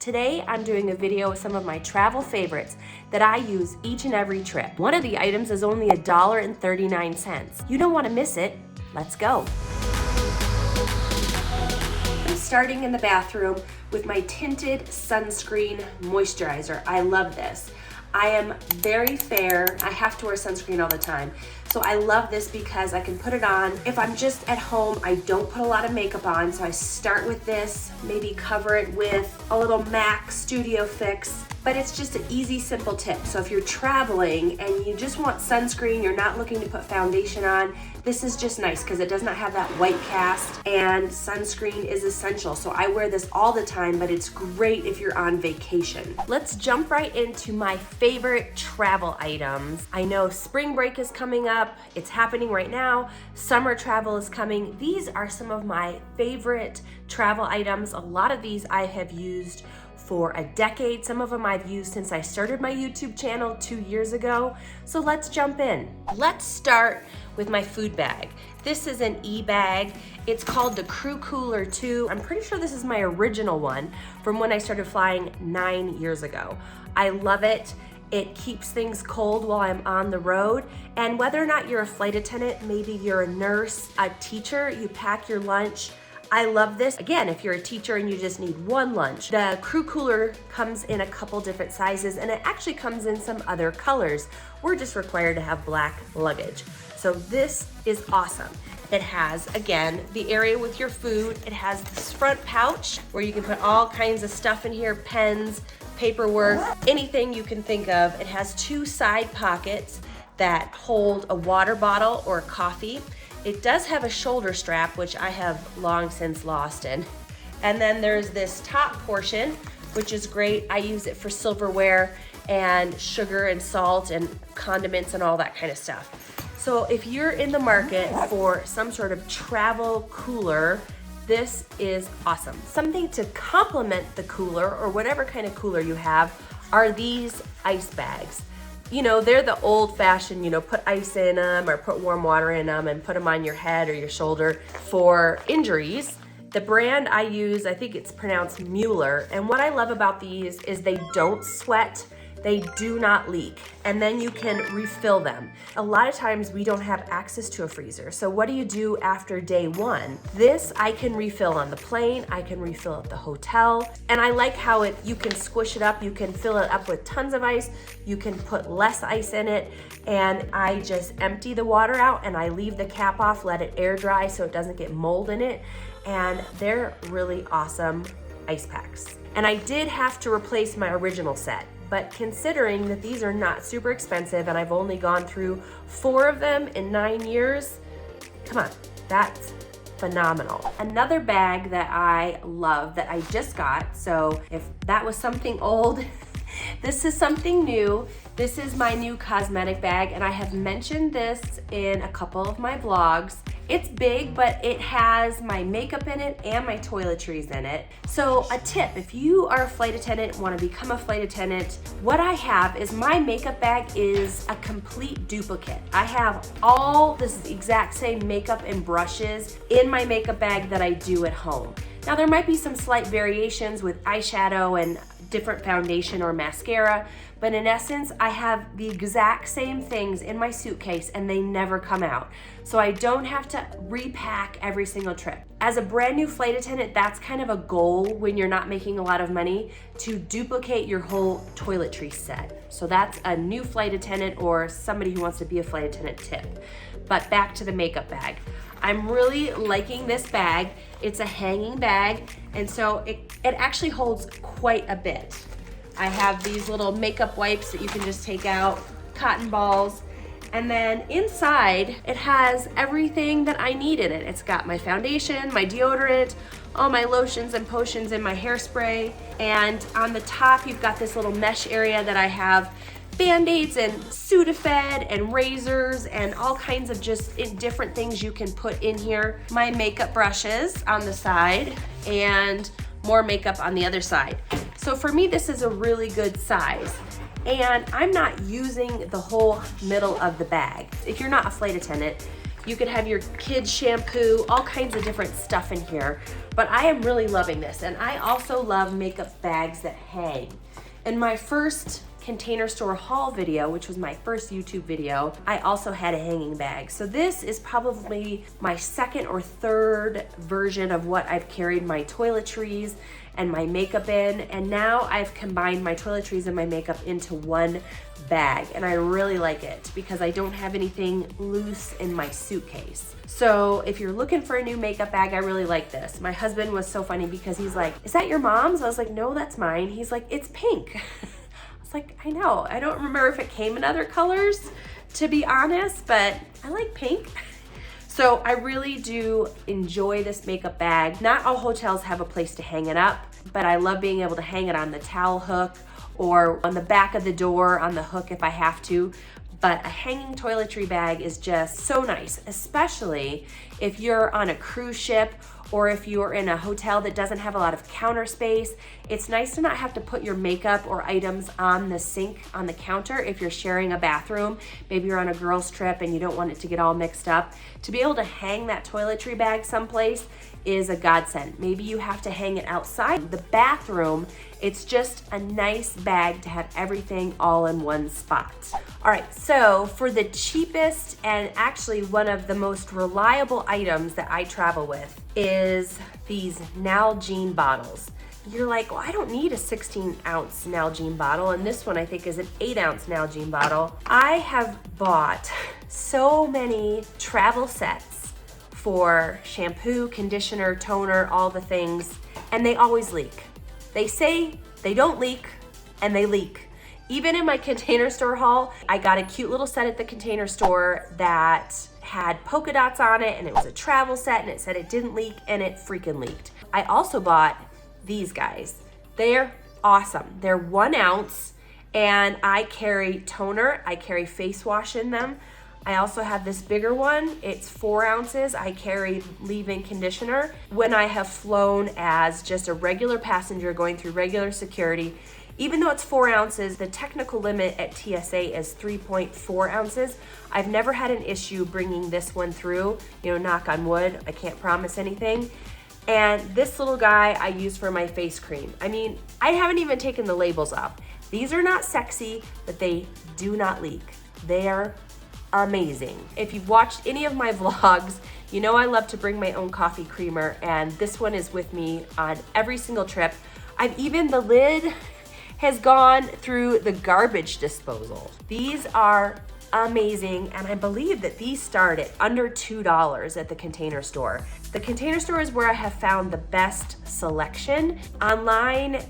Today I'm doing a video with some of my travel favorites that I use each and every trip. One of the items is only $1.39. You don't want to miss it. Let's go. I'm starting in the bathroom with my Tinted Sunscreen Moisturizer. I love this. I am very fair. I have to wear sunscreen all the time. So I love this because I can put it on. If I'm just at home, I don't put a lot of makeup on. So I start with this, maybe cover it with a little MAC Studio Fix. But it's just an easy, simple tip. So if you're traveling and you just want sunscreen, you're not looking to put foundation on, this is just nice because it does not have that white cast, and sunscreen is essential. So I wear this all the time, but it's great if you're on vacation. Let's jump right into my favorite travel items. I know spring break is coming up. It's happening right now. Summer travel is coming. These are some of my favorite travel items. A lot of these I have used for a decade. Some of them I've used since I started my YouTube channel 2 years ago. So let's jump in. Let's start with my food bag. This is an Ebag. It's called the Crew Cooler 2. I'm pretty sure this is my original one from when I started flying 9 years ago. I love it. It keeps things cold while I'm on the road. And whether or not you're a flight attendant, maybe you're a nurse, a teacher, you pack your lunch. I love this. Again, if you're a teacher and you just need one lunch, the Crew Cooler comes in a couple different sizes, and it actually comes in some other colors. We're just required to have black luggage. So this is awesome. It has, again, the area with your food. It has this front pouch where you can put all kinds of stuff in here, pens, paperwork, anything you can think of. It has 2 side pockets that hold a water bottle or coffee. It does have a shoulder strap, which I have long since lost in. And then there's this top portion, which is great. I use it for silverware and sugar and salt and condiments and all that kind of stuff. So if you're in the market for some sort of travel cooler, this is awesome. Something to complement the cooler or whatever kind of cooler you have are these ice bags. You know, they're the old-fashioned, put ice in them or put warm water in them and put them on your head or your shoulder for injuries. The brand I use, I think it's pronounced Muller. And what I love about these is they don't sweat. They do not leak, and then you can refill them. A lot of times we don't have access to a freezer. So what do you do after day 1? This I can refill on the plane, I can refill at the hotel, and I like how you can squish it up, you can fill it up with tons of ice, you can put less ice in it, and I just empty the water out and I leave the cap off, let it air dry so it doesn't get mold in it, and they're really awesome ice packs. And I did have to replace my original set. But considering that these are not super expensive and I've only gone through 4 of them in 9 years, come on, that's phenomenal. Another bag that I love that I just got, so if that was something old, this is something new. This is my new cosmetic bag, and I have mentioned this in a couple of my vlogs. It's big, but it has my makeup in it and my toiletries in it. So a tip, if you are a flight attendant, want to become a flight attendant, what I have is my makeup bag is a complete duplicate. I have all this exact same makeup and brushes in my makeup bag that I do at home. Now there might be some slight variations with eyeshadow and different foundation or mascara, but in essence, I have the exact same things in my suitcase and they never come out. So I don't have to repack every single trip. As a brand new flight attendant, that's kind of a goal when you're not making a lot of money, to duplicate your whole toiletry set. So that's a new flight attendant or somebody who wants to be a flight attendant tip. But back to the makeup bag. I'm really liking this bag. It's a hanging bag, and so it actually holds quite a bit. I have these little makeup wipes that you can just take out, cotton balls, and then inside it has everything that I need in it. It's got my foundation, my deodorant, all my lotions and potions, and my hairspray. And on the top, you've got this little mesh area that I have Band-Aids and Sudafed and razors and all kinds of just different things you can put in here. My makeup brushes on the side and more makeup on the other side. So for me, this is a really good size. And I'm not using the whole middle of the bag. If you're not a flight attendant, You could have your kids shampoo, all kinds of different stuff in here. But I am really loving this. And I also love makeup bags that hang. In my first Container Store haul video, which was my first YouTube video, I also had a hanging bag. So this is probably my second or third version of what I've carried my toiletries and my makeup in. And now I've combined my toiletries and my makeup into one bag. And I really like it because I don't have anything loose in my suitcase. So if you're looking for a new makeup bag, I really like this. My husband was so funny because he's like, "Is that your mom's?" I was like, "No, that's mine." He's like, "It's pink." It's like, I know, I don't remember if it came in other colors, to be honest, but I like pink. So I really do enjoy this makeup bag. Not all hotels have a place to hang it up, but I love being able to hang it on the towel hook or on the back of the door on the hook if I have to. But a hanging toiletry bag is just so nice, especially if you're on a cruise ship or if you're in a hotel that doesn't have a lot of counter space. It's nice to not have to put your makeup or items on the sink on the counter if you're sharing a bathroom. Maybe you're on a girls trip and you don't want it to get all mixed up. To be able to hang that toiletry bag someplace is a godsend. Maybe you have to hang it outside the bathroom. It's just a nice bag to have everything all in one spot. All right, so for the cheapest and actually one of the most reliable items that I travel with is these Nalgene bottles. You're like, well, I don't need a 16-ounce Nalgene bottle, and this one I think is an 8-ounce Nalgene bottle. I have bought so many travel sets for shampoo, conditioner, toner, all the things, and they always leak. They say they don't leak, and they leak. Even in my Container Store haul, I got a cute little set at the Container Store that had polka dots on it, and it was a travel set, and it said it didn't leak, and it freaking leaked. I also bought these guys. They're awesome. They're 1 ounce, and I carry toner, I carry face wash in them. I also have this bigger one. It's 4 ounces. I carry leave-in conditioner. When I have flown as just a regular passenger going through regular security, even though it's 4 ounces, the technical limit at TSA is 3.4 ounces. I've never had an issue bringing this one through, knock on wood. I can't promise anything. And this little guy I use for my face cream. I mean, I haven't even taken the labels off. These are not sexy, but they do not leak. They're amazing. If you've watched any of my vlogs, you know I love to bring my own coffee creamer, and this one is with me on every single trip. The lid has gone through the garbage disposal. These are amazing, and I believe that these start at under $2 at the Container Store. The Container Store is where I have found the best selection. Online,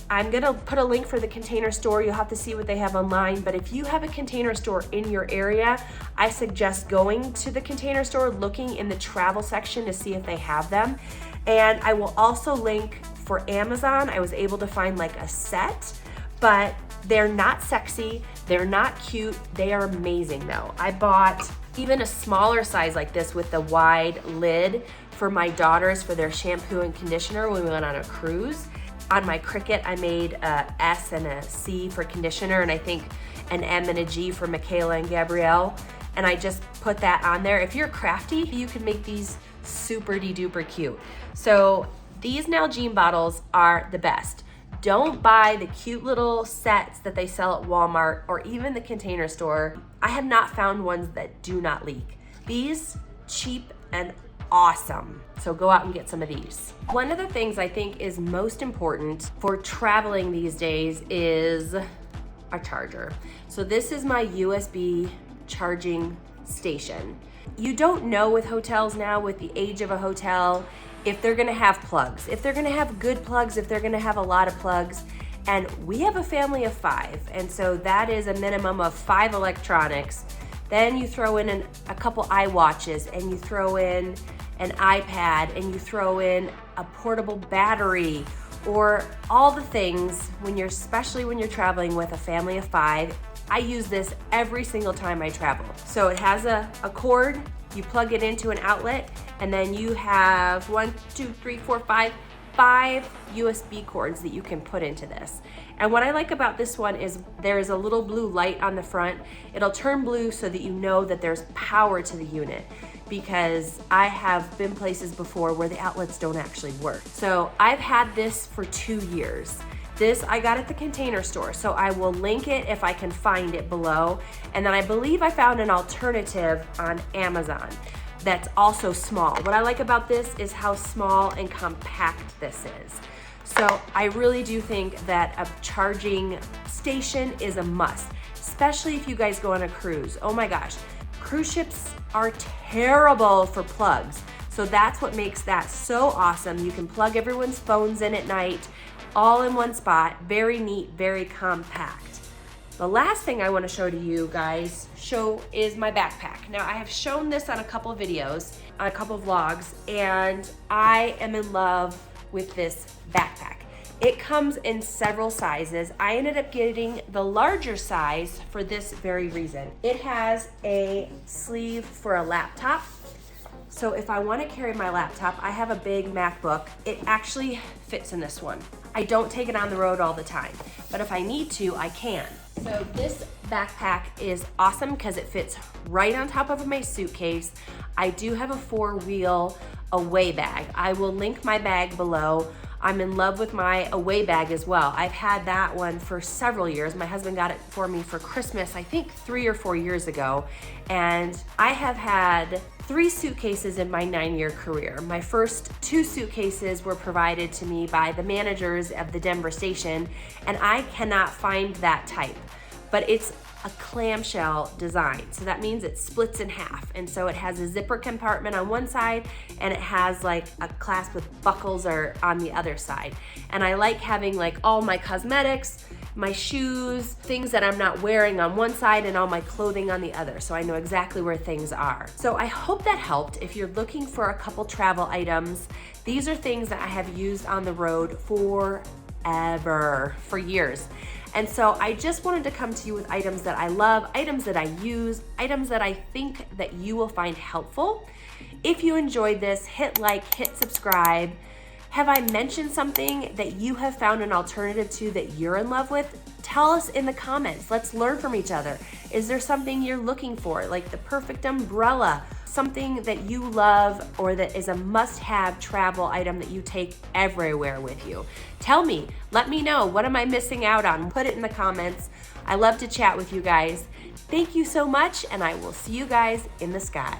I'm gonna put a link for the Container Store. You'll have to see what they have online, but if you have a Container Store in your area, I suggest going to the Container Store, looking in the travel section to see if they have them. And I will also link for Amazon. I was able to find like a set, but they're not sexy, they're not cute, they are amazing though. I bought even a smaller size like this with the wide lid for my daughters for their shampoo and conditioner when we went on a cruise. On my Cricut, I made a S and a C for conditioner, and I think an M and a G for Michaela and Gabrielle. And I just put that on there. If you're crafty, you can make these super duper cute. So these Nalgene bottles are the best. Don't buy the cute little sets that they sell at Walmart or even the Container Store. I have not found ones that do not leak. These, cheap and awesome. So go out and get some of these. One of the things I think is most important for traveling these days is a charger. So this is my USB charging station. You don't know with hotels now, with the age of a hotel, if they're gonna have plugs, if they're gonna have good plugs, if they're gonna have a lot of plugs. And we have a family of 5, and so that is a minimum of 5 electronics. Then you throw in a couple iWatches, and you throw in an iPad, and you throw in a portable battery, or all the things especially when you're traveling with a family of 5. I use this every single time I travel. So it has a cord, you plug it into an outlet, and then you have 5 USB cords that you can put into this. And what I like about this one is there's a little blue light on the front. It'll turn blue so that you know that there's power to the unit. because I have been places before where the outlets don't actually work. So I've had this for 2 years. This I got at the Container Store, so I will link it if I can find it below. And then I believe I found an alternative on Amazon that's also small. What I like about this is how small and compact this is. So I really do think that a charging station is a must, especially if you guys go on a cruise. Oh my gosh, cruise ships are terrible for plugs. So that's what makes that so awesome. You can plug everyone's phones in at night, all in one spot, very neat, very compact. The last thing I want to show to you guys is my backpack. Now I have shown this on a couple of videos, on a couple of vlogs, and I am in love with this backpack. It comes in several sizes. I ended up getting the larger size for this very reason. It has a sleeve for a laptop. So if I want to carry my laptop, I have a big MacBook. It actually fits in this one. I don't take it on the road all the time, but if I need to, I can. So this backpack is awesome because it fits right on top of my suitcase. I do have a 4-wheel away bag. I will link my bag below. I'm in love with my away bag as well. I've had that one for several years. My husband got it for me for Christmas, I think 3 or 4 years ago. And I have had 3 suitcases in my 9-year career. My first 2 suitcases were provided to me by the managers of the Denver station, and I cannot find that type. But it's a clamshell design. So that means it splits in half. And so it has a zipper compartment on one side and it has like a clasp with buckles are on the other side. And I like having like all my cosmetics, my shoes, things that I'm not wearing on one side and all my clothing on the other. So I know exactly where things are. So I hope that helped. If you're looking for a couple travel items, these are things that I have used on the road for years. And so I just wanted to come to you with items that I love, items that I use, items that I think that you will find helpful. If you enjoyed this, hit like, hit subscribe. Have I mentioned something that you have found an alternative to that you're in love with? Tell us in the comments. Let's learn from each other. Is there something you're looking for, like the perfect umbrella, something that you love or that is a must-have travel item that you take everywhere with you? Tell me, let me know, what am I missing out on? Put it in the comments. I love to chat with you guys. Thank you so much, and I will see you guys in the sky.